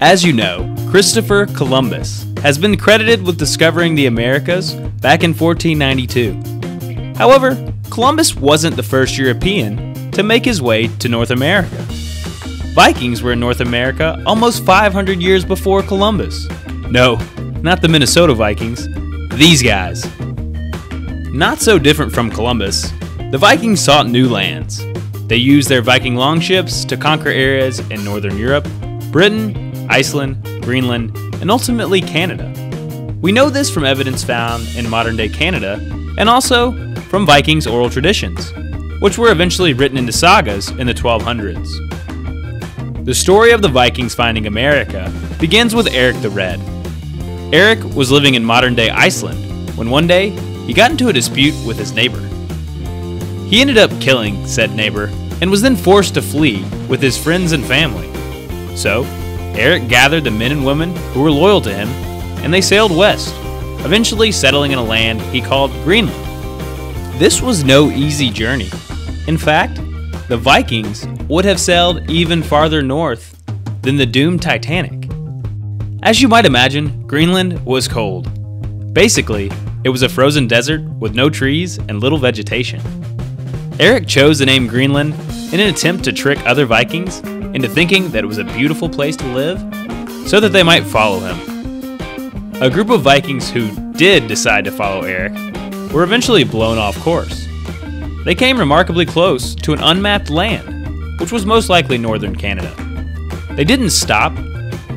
As you know, Christopher Columbus has been credited with discovering the Americas back in 1492. However, Columbus wasn't the first European to make his way to North America. Vikings were in North America almost 500 years before Columbus. No, not the Minnesota Vikings, these guys. Not so different from Columbus, the Vikings sought new lands. They used their Viking longships to conquer areas in Northern Europe, Britain, Iceland, Greenland, and ultimately Canada. We know this from evidence found in modern-day Canada and also from Vikings oral traditions, which were eventually written into sagas in the 1200s. The story of the Vikings finding America begins with Eric the Red. Eric was living in modern-day Iceland when one day he got into a dispute with his neighbor. He ended up killing said neighbor and was then forced to flee with his friends and family. So, Eric gathered the men and women who were loyal to him, and they sailed west, eventually settling in a land he called Greenland. This was no easy journey. In fact, the Vikings would have sailed even farther north than the doomed Titanic. As you might imagine, Greenland was cold. Basically, it was a frozen desert with no trees and little vegetation. Eric chose the name Greenland in an attempt to trick other Vikings into thinking that it was a beautiful place to live so that they might follow him. A group of Vikings who did decide to follow Eric were eventually blown off course. They came remarkably close to an unmapped land, which was most likely northern Canada. They didn't stop,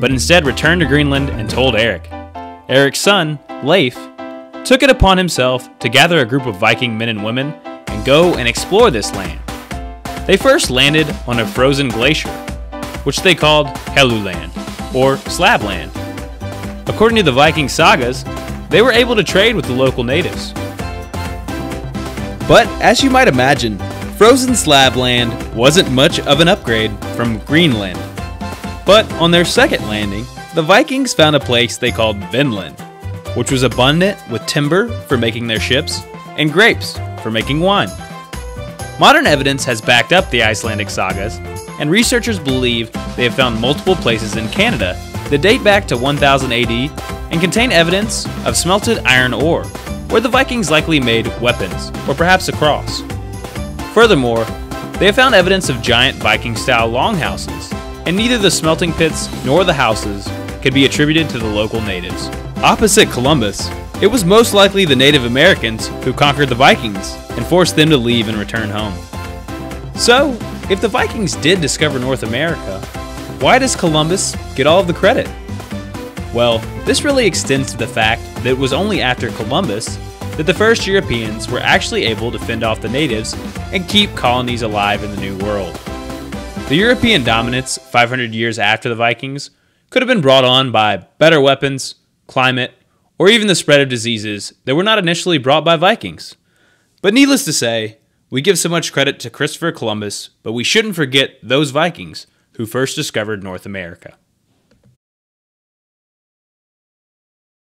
but instead returned to Greenland and told Eric. Eric's son, Leif, took it upon himself to gather a group of Viking men and women and go and explore this land. They first landed on a frozen glacier, which they called Helluland, or Slabland. According to the Viking sagas, they were able to trade with the local natives. But as you might imagine, frozen Slabland wasn't much of an upgrade from Greenland. But on their second landing, the Vikings found a place they called Vinland, which was abundant with timber for making their ships and grapes for making wine. Modern evidence has backed up the Icelandic sagas, and researchers believe they have found multiple places in Canada that date back to 1000 AD and contain evidence of smelted iron ore, where the Vikings likely made weapons, or perhaps a cross. Furthermore, they have found evidence of giant Viking-style longhouses, and neither the smelting pits nor the houses could be attributed to the local natives. Opposite Columbus, it was most likely the Native Americans who conquered the Vikings and forced them to leave and return home. So, if the Vikings did discover North America, why does Columbus get all of the credit? Well, this really extends to the fact that it was only after Columbus that the first Europeans were actually able to fend off the natives and keep colonies alive in the New World. The European dominance 500 years after the Vikings could have been brought on by better weapons, climate, or even the spread of diseases that were not initially brought by Vikings. But needless to say, we give so much credit to Christopher Columbus, but we shouldn't forget those Vikings who first discovered North America.